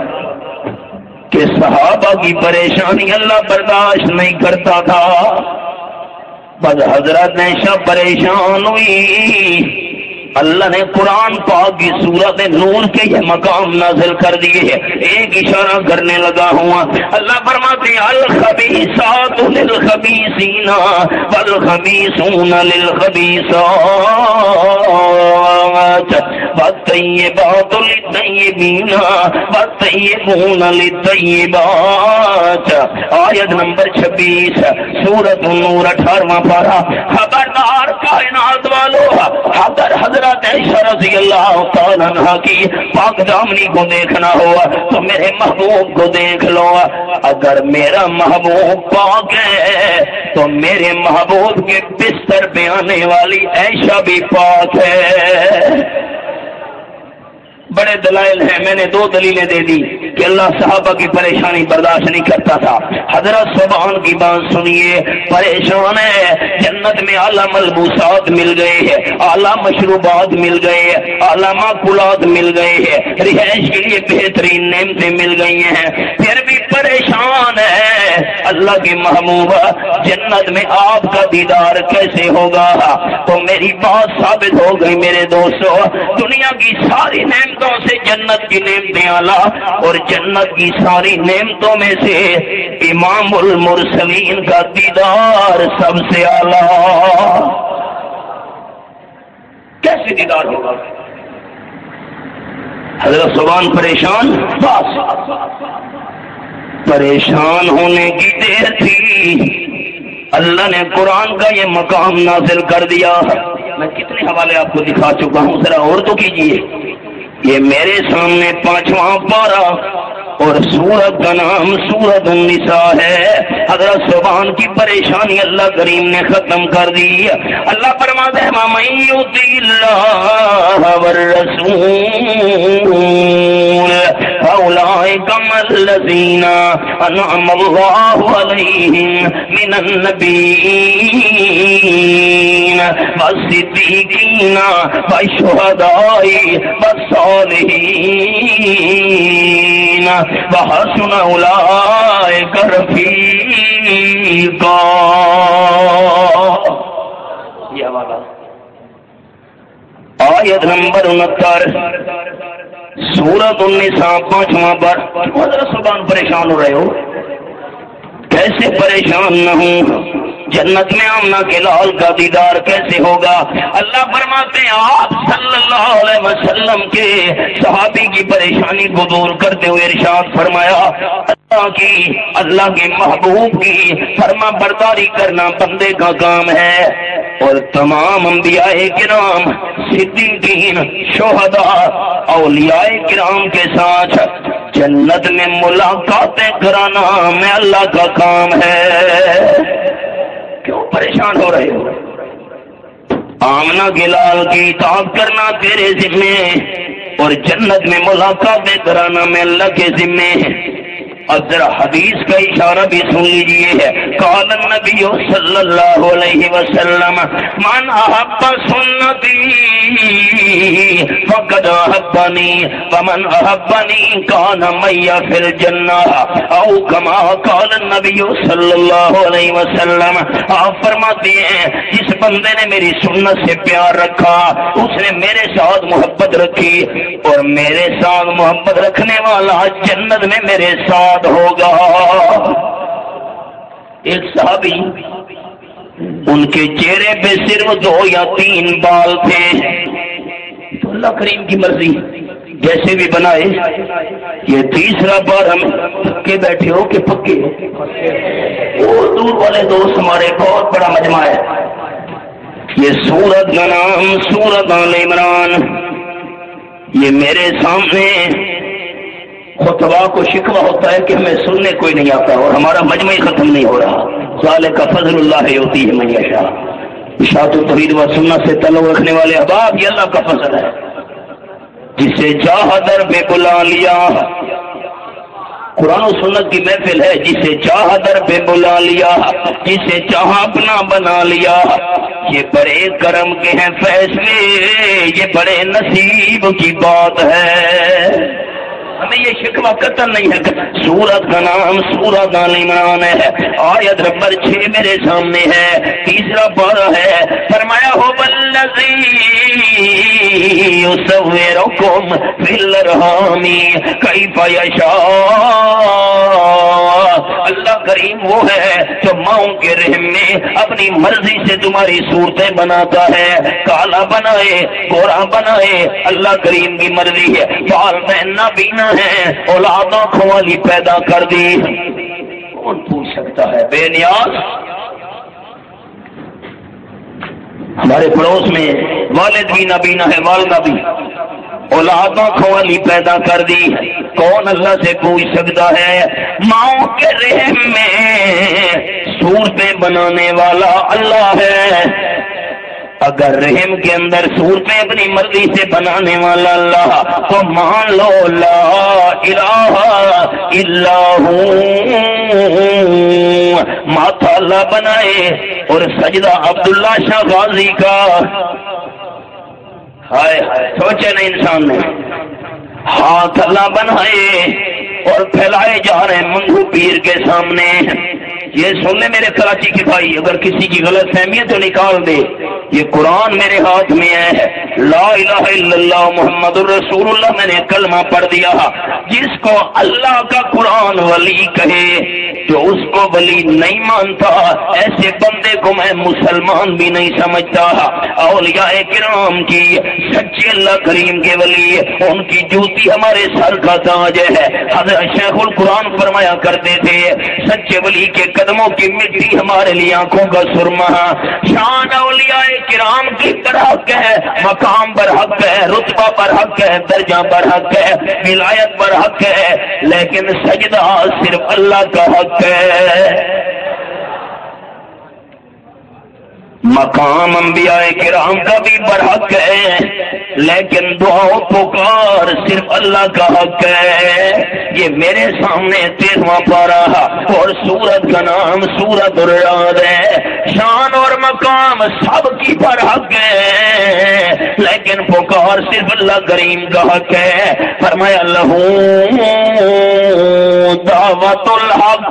کہ صحابہ کی پریشانی اللہ برداشت نہیں کرتا تھا بس حضرت عائشہ پریشان ہوئی اللہ نے قرآن پاک کی سورت نور کے یہ مقام نازل کر دیے ہیں. ایک اشارہ کرنے لگا ہوا. اللہ فرماتے ہیں الخبیثات للخبیثین والخبیثون للخبیثات والطیبات للطیبین والطیبون للطیبات. آیت نمبر 26 سورۃ النور 18واں پارہ. خبردار کائنات والو، اگر حضرت عائشہ رضی اللہ تعالیٰ عنہ کی پاک دامنی کو دیکھنا ہو تو میرے محبوب کو دیکھ لو. اگر میرا محبوب پاک ہے تو میرے محبوب کے بستر پہ آنے والی عائشہ بھی پاک ہے. بڑے دلائل ہیں، میں نے 2 دلیلیں دے دی کہ اللہ صحابہ کی پریشانی برداشت نہیں کرتا تھا. حضرت سبحان کی بات سنیے، پریشان ہے. جنت میں اعلیٰ ملبوسات مل گئے ہیں، اعلیٰ مشروبات مل گئے ہیں، اعلیٰ ماکولات مل گئے ہیں، رہائش کے لیے بہترین نعمتیں مل گئی ہیں، پھر بھی پریشان ہے. اللہ کے محبوب جنت میں آپ کا دیدار کیسے ہوگا؟ تو میری بات ثابت ہو گئی میرے دوستو. دنیا کی ساری نعمتوں سے جنت کی نعمتیں اعلیٰ، اور جنت کی ساری نعمتوں میں سے امام المرسلین کا دیدار سب سے اعلیٰ. کیسے دیدار ہوگا؟ حضرت سبحان پریشان، بس پریشان ہونے کی دیر تھی. اللہ نے قرآن کا یہ مقام نازل کر دیا. میں کتنے حوالے آپ کو دکھا چکا ہوں، ذرا اور تو کیجئے. یہ میرے سامنے 5واں پارہ اور سورت کا نام سورت النساء ہے. حضرت سبحان کی پریشانی اللہ کریم نے ختم کر دی. اللہ فرماتا ہے وَمَن يُطِعِ اللَّهَ وَالرَّسُولَ فَأُولَٰئِكَ مَعَ الَّذِينَ أَنْعَمَ اللَّهُ عَلَيْهِم مِّنَ النَّبِيِّينَ وَالصِّدِّيقِينَ وَالشُّهَدَاءِ وَالصَّالِحِينَ وَحَسُنَ أُولَٰئِكَ رَفِیقًا. یہ حوالہ آیت نمبر 69 سورۃ النساء 5واں پر. حضرت سبحان پریشان ہو رہے ہو؟ کیسے پریشان نہ ہوں؟ جنت میں آمنہ کے لال کا دیدار کیسے ہوگا؟ اللہ فرماتے ہیں آپ صلی اللہ علیہ وسلم کے صحابی کی پریشانی کو دور کرتے ہوئے ارشاد فرمایا اللہ کے محبوب کی فرما برداری کرنا بندے کا کام ہے، اور تمام انبیاء کرام، صدیقین، شہداء، اولیاء کرام کے ساتھ جنت میں ملاقاتیں کرانا میں اللہ کا کام ہے. کیوں پریشان ہو رہے ہو؟ آمنہ کے لال کی اطاعت کرنا تیرے ذمے، اور جنت میں ملاقاتیں کرانا میں اللہ کے ذمے ہے. اب ذرا حدیث کا اشارہ بھی سن لیجیے. قال النبی صلی اللہ علیہ وسلم من احب سنتی فقد احبنی ومن احبنی کان معی فی الجنہ او کما قال النبی صلی اللہ علیہ وسلم. آپ فرماتے ہیں جس بندے نے میری سنت سے پیار رکھا اس نے میرے ساتھ محبت رکھی، اور میرے ساتھ محبت رکھنے والا جنت میں میرے ساتھ ہوگا. ایک صحابی، ان کے چہرے پہ صرف 2 یا 3 بال تھے، تو اللہ کریم کی مرضی جیسے بھی بنائے. یہ تیسرا بار ہم پکے بیٹھے ہو کہ پکے؟ وہ دور والے دوست ہمارے بہت بڑا مجمع ہے. یہ سورت کا نام سورت آل عمران. یہ میرے سامنے خطبہ کو شکوہ ہوتا ہے کہ ہمیں سننے کوئی نہیں آتا اور ہمارا مجمع ہی ختم نہیں ہو رہا. ذالک فضل اللہ یؤتیہ من یشاء. اشاعت التوحید و سنت سے تعلق رکھنے والے احباب، یہ اللہ کا فضل ہے. جسے چاہا در پہ بلا لیا، قرآن و سنت کی محفل ہے، جسے چاہا در پہ بلا لیا، جسے چاہا اپنا بنا لیا. یہ بڑے کرم کے ہیں فیصلے، یہ بڑے نصیب کی بات ہے. ہمیں یہ شکوہ قطن نہیں ہے. سورت کا نام سورت آل عمران ہے. آیت نمبر 6 میرے سامنے ہے. تیسرا پارہ ہے. فرمایا ہو والذی یصورکم فی الارحام کیف یشاء. اللہ کریم وہ ہے جو ماؤں کے رحم میں اپنی مرضی سے تمہاری صورتیں بناتا ہے. کالا بنائے گورا بنائے اللہ کریم کی مرضی ہے. والدین نابینا ہے اولاد آنکھوں والی پیدا کر دی. کون پوچھ سکتا ہے بے نیاز. ہمارے پڑوس میں والد بھی نابینا ہے والدہ بھی اولاد آنکھوں والی پیدا کر دی. کون اللہ سے پوچھ سکتا ہے؟ ماؤں کے رحم میں صورتیں بنانے والا اللہ ہے. اگر رحم کے اندر صورتیں اپنی مرضی سے بنانے والا اللہ تو مان لو لا الہ الا ہو. ماتھا اللہ بنائے اور سجدہ عبداللہ شاہ غازی کا. ہائے ہائے سوچے نا انسان نے. ہاتھ اللہ بنائے اور پھیلائے جا رہے ہیں منگو پیر کے سامنے. یہ سن لے میرے کراچی کے بھائی, اگر کسی کی غلط فہمی ہے تو نکال دے. یہ قرآن میرے ہاتھ میں ہے. لا الہ الا اللہ محمد الرسول اللہ میں نے کلمہ پڑھ دیا. جس کو اللہ کا قرآن ولی کہے جو اس کو ولی نہیں مانتا ایسے بندے کو میں مسلمان بھی نہیں سمجھتا. اولیاء کرام کی سچے اللہ کریم کے ولی ان کی جوتی ہمارے سر کا تاج ہے. حضرت شیخ القرآن فرمایا کرتے تھے سچے ولی کے قدموں کی مٹی ہمارے لیے آنکھوں کا سرما. شان اولیاء کرام کی برحق ہے, مقام برحق ہے, رتبہ برحق ہے, درجہ برحق ہے, ولایت برحق ہے, لیکن سجدہ صرف اللہ کا حق ہے. مقام انبیاء کرام کا بھی برحق ہے لیکن دعا و پکار صرف اللہ کا حق ہے. یہ میرے سامنے 13واں پارہ اور سورت کا نام سورت الرعد ہے. شان اور مقام سب کی برحق ہے لیکن پکار صرف اللہ کریم کا حق ہے. فرمایا لہو دعوت الحق.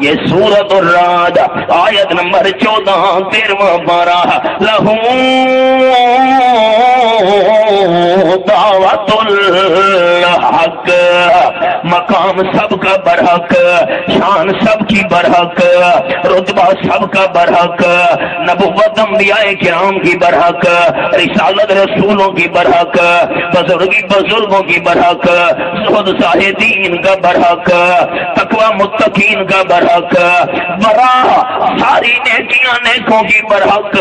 یہ سورت الرعد آیت نمبر 14 13واں پارہ. لہو دعوت الحق. مقام سب کا برحق, شان سب کی برحق, رتبہ سب کا برحق, نبوت انبیاء کرام کی برحق, رسالت رسولوں کی برحق, بزرگی بزرگوں کی برحق, زہد زاہدین کا برحق, تقوی متقین کا برحق, برا ساری نیکیاں نیکوں کی برحق,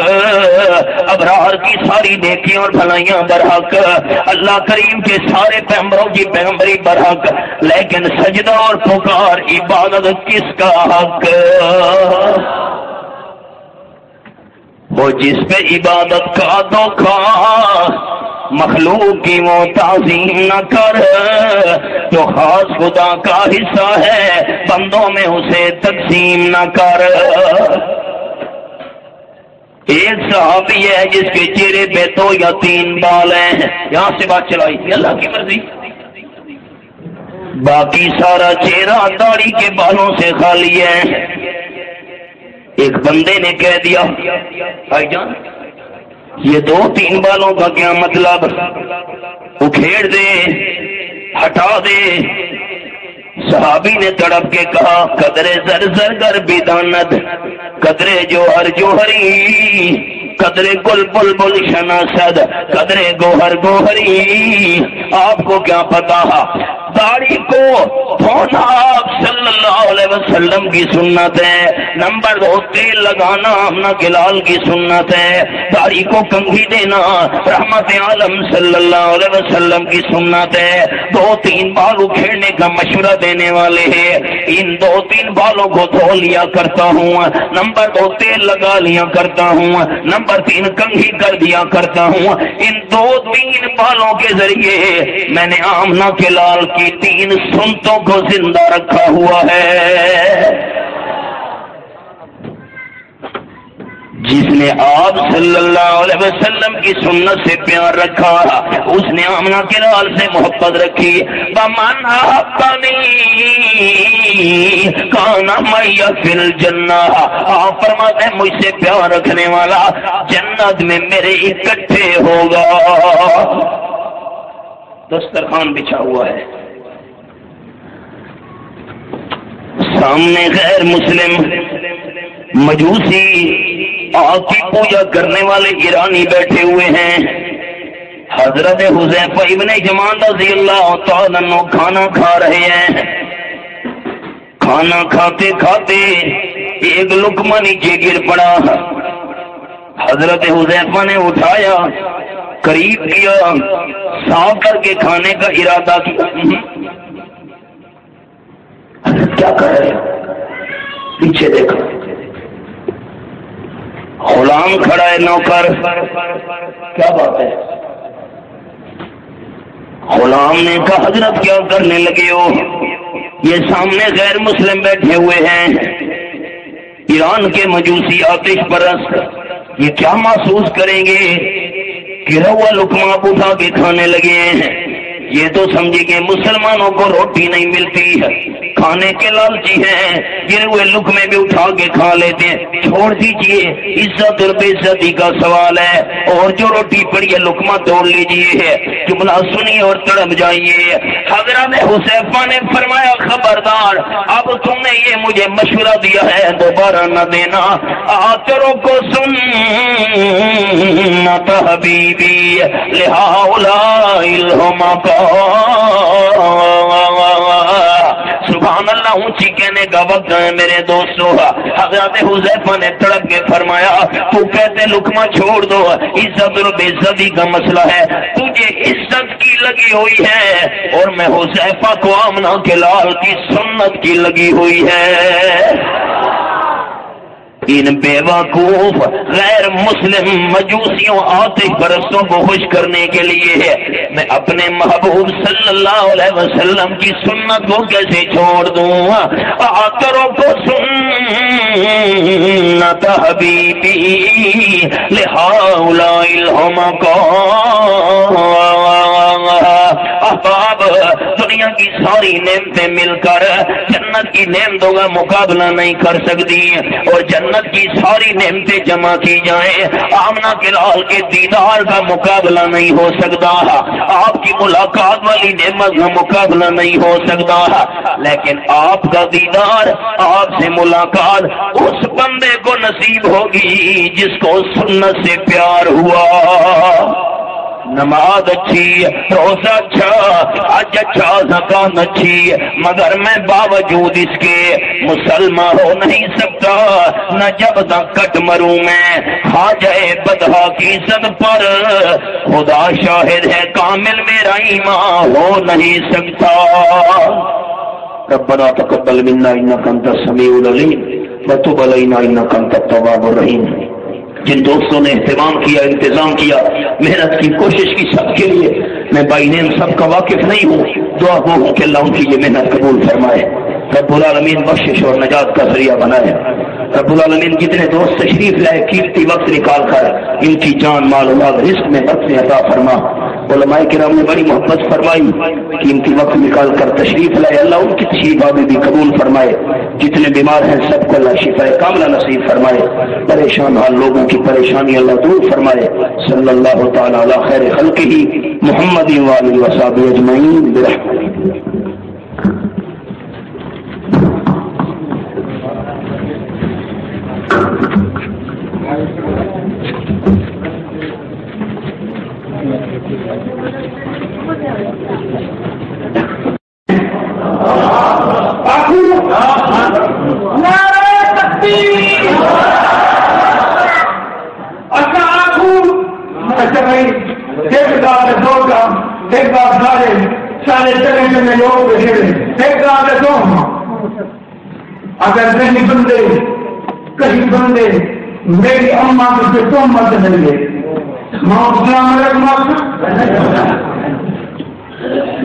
ابرار کی ساری نیکیاں اور بھلائیاں برحق, اللہ کریم کے سارے پیغمبروں کی پیغمبری برحق. لیکن سجدہ اور پکار عبادت کس کا حق؟ وہ جس پہ عبادت کا دھوکا مخلوق کی وہ تعظیم نہ کر جو خاص خدا کا حصہ ہے بندوں میں اسے تقسیم نہ کر. ایک صحابی ہے جس کے چہرے پہ 2 یا 3 بال ہیں. یہاں سے بات چلائی تھی اللہ کی مرضی. باقی سارا چہرہ داڑھی کے بالوں سے خالی ہے. ایک بندے نے کہہ دیا بھائی جان یہ 2-3 بالوں کا کیا مطلب؟ اکھیڑ دے, ہٹا دے. صحابی نے تڑپ کے کہا قدرے زر زر گر بیدانت, قدرے جوہر جوہری, قدرے گل بل بل شناسد, قدرے گوہر گوہری. آپ کو کیا پتا داڑھی کو دھونا آپ صلی اللہ علیہ وسلم کی سنت ہے. نمبر 2 تیل لگانا اپنا گلال کی سنت ہے. داڑھی کو کنگھی دینا رحمت عالم صلی اللہ علیہ وسلم کی سنت ہے. 2-3 بال اکھیڑنے کا مشورہ دینے والے ہیں. ان 2-3 بالوں کو دھو لیا کرتا ہوں. نمبر 2 تیل لگا لیا کرتا ہوں. نمبر 3 کنگھی کر دیا کرتا ہوں. ان 2-3 بالوں کے ذریعے میں نے آمنہ کے لال کی 3 سنتوں کو زندہ رکھا ہوا ہے. جس نے آپ صلی اللہ علیہ وسلم کی سنت سے پیار رکھا اس نے آمنہ کے لال سے محبت رکھی. وَمَنْ أَحَبَّنِي كَانَ مَعِيَ فِي الْجَنَّةِ. آپ فرماتے ہیں مجھ سے پیار رکھنے والا جنت میں میرے اکٹھے ہوگا. دسترخوان بچھا ہوا ہے، سامنے غیر مسلم مجوسی آگ کی پوجا کرنے والے ایرانی بیٹھے ہوئے ہیں. حضرت حذیفہ ابن یمان رضی اللہ تعالیٰ عنہ کھانا کھا رہے ہیں. کھانا کھاتے کھاتے ایک لقمہ نیچے گر پڑا. حضرت حذیفہ نے اٹھایا، قریب کیا، صاف کر کے کھانے کا ارادہ کیا. کیا کر رہے؟ پیچھے دیکھا، غلام کھڑا ہے، نوکر. کیا بات ہے؟ غلام نے کہا حضرت کیا کرنے لگے ہو؟ یہ سامنے غیر مسلم بیٹھے ہوئے ہیں، ایران کے مجوسی آتش پرست. یہ کیا محسوس کریں گے؟ گرا ہوا لقمہ آپ اٹھا کے کھانے لگے ہیں. یہ تو سمجھے کہ مسلمانوں کو روٹی نہیں ملتی ہے، کھانے کے لالچی ہیں، گرے ہوئے لقمے بھی اٹھا کے کھا لیتے ہیں. چھوڑ دیجئے، عزت اور بے عزتی کا سوال ہے. اور جو روٹی پڑی ہے لقمہ توڑ لیجئے، جملہ سنیے اور تڑپ جائیے. حضرت حذیفہ نے فرمایا خبردار، اب تم نے یہ مجھے مشورہ دیا ہے دوبارہ نہ دینا. آتروں کو سنت حبیبی لہؤلاء الہمقاء. سبحان اللہ، اونچی کہنے کا وقت ہے میرے دوستو. حضرت حذیفہ نے تڑپ کے فرمایا تو کہتے لقمہ چھوڑ دو، عزت اور بے عزتی کا مسئلہ ہے، تجھے عزت کی لگی ہوئی ہے اور میں حذیفہ کو آمنہ کے لال کی سنت کی لگی ہوئی ہے. ان بے وقوف غیر مسلم مجوسیوں آتش پرستوں کو خوش کرنے کے لیے میں اپنے محبوب صلی اللہ علیہ وسلم کی سنت کو کیسے چھوڑ دوں؟ آتروں کو سنت حبیبی لہؤلاء الہمقاء. احباب، دنیا کی ساری نعمتیں مل کر جنت کی نعمتوں کا مقابلہ نہیں کر سکتی، اور جنت کی ساری نعمتیں جمع کی جائیں آمنہ کے لال کے دیدار کا مقابلہ نہیں ہو سکتا. آپ کی ملاقات والی نعمت کا مقابلہ نہیں ہو سکتا. لیکن آپ کا دیدار، آپ سے ملاقات اس بندے کو نصیب ہوگی جس کو سنت سے پیار ہوا. نماز اچھی، روزہ اچھا، حج اچھا، زکات اچھی، مگر میں باوجود اس کے مسلمان ہو نہیں سکتا. نہ جب تک کٹ مروں میں کھا جائے بدہا کی زد پر، خدا شاہد ہے کامل میرا ایمان ہو نہیں سکتا. ربنا تقبل منا انک انت السمیع العلیم وتب علینا انک انت التواب الرحیم. جن دوستوں نے اہتمام کیا، انتظام کیا، محنت کی، کوشش کی، سب کے لیے میں بائی نیم سب کا واقف نہیں ہوں. دعا گو ہوں کہ اللہ ان کی یہ محنت قبول فرمائے، رب العالمین بخشش اور نجات کا ذریعہ بنائے. رب العالمین جتنے دوست تشریف لائے قیمتی وقت نکال کر ان کی جان، مال، اولاد، رزق میں برکت عطا فرما. علماء کرام نے بڑی محبت فرمائی، قیمتی وقت نکال کر تشریف لائے. اللہ ان کی تشریف آبی بھی قبول فرمائے. جتنے بیمار ہیں سب کو اللہ شفا کاملہ نصیب فرمائے. پریشان حال لوگوں کی پریشانی اللہ دور فرمائے. صلی اللہ تعالی علی خیر خلقہ محمد وآلہ وصحبہ اجمعین برحمتہ. اگر نہیں بندے کہیں بندے میری اماں سے تو مت ملے ماں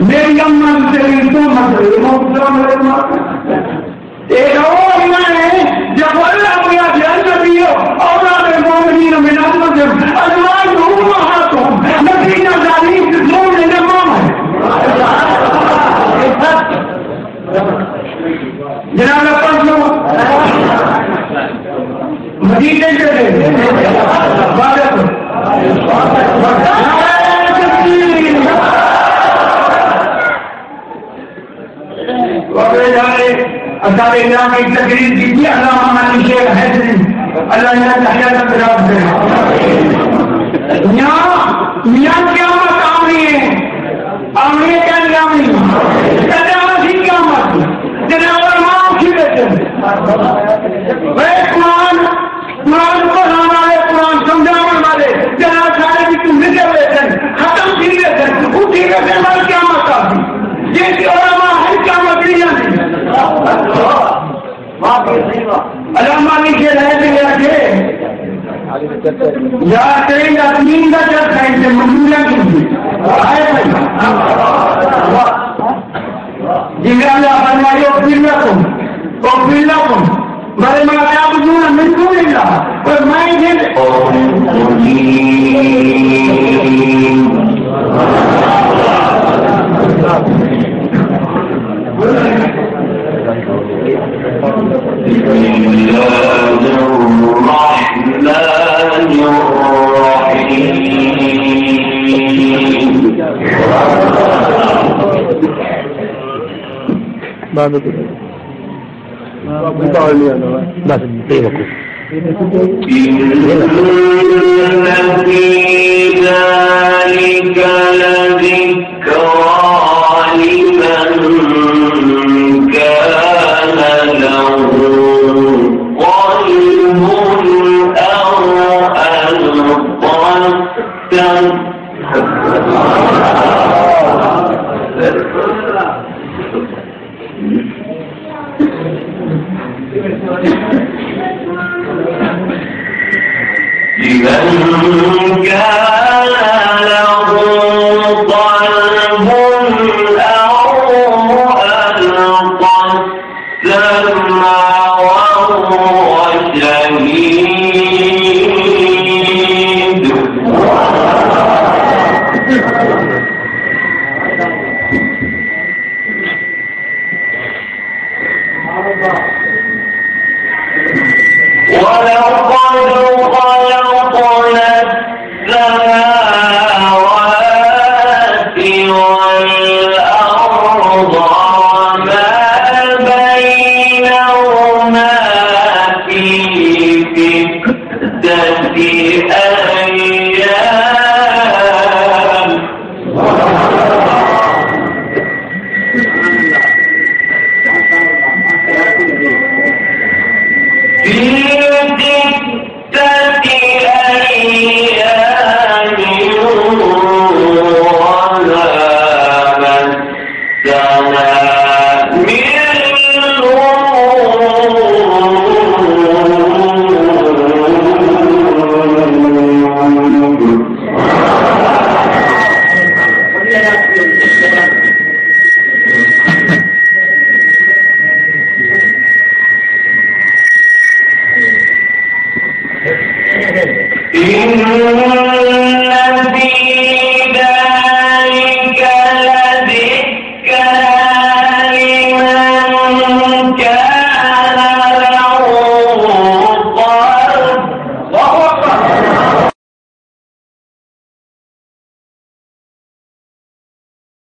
میری اماں سے تو مت ملے ماں جب اللہ اولاد المؤمنین من انفسهم ازواجهم امهاتهم نبی نازلی مومن امام ہے. جناب پڑھو مزید اللہ کی تقریر کیجیے. اللہ شیخ حیدری اللہ تعالیٰ میاں قیامت آمنی ہے. آمنی کیا نہیں آمنی سی قیامت جناب ماں کی بیٹے قرآن پڑھانے والے قرآن سمجھانے والے جناب سارے بھی تم نکل بیٹھے ختم سی بیٹھے اٹھی بیٹھے ہماری قیامت آتی جیسی علماء ہے قیامت نہیں آتی. علامہ نیچے رہتے رکھے یا تیری اپنی کا جب سائن سے منظورہ کی جنگا اللہ فرمائیو پھر لکھوں بڑے ماں کیا بجھونا ملکو لگا پر میں جن لمن كان له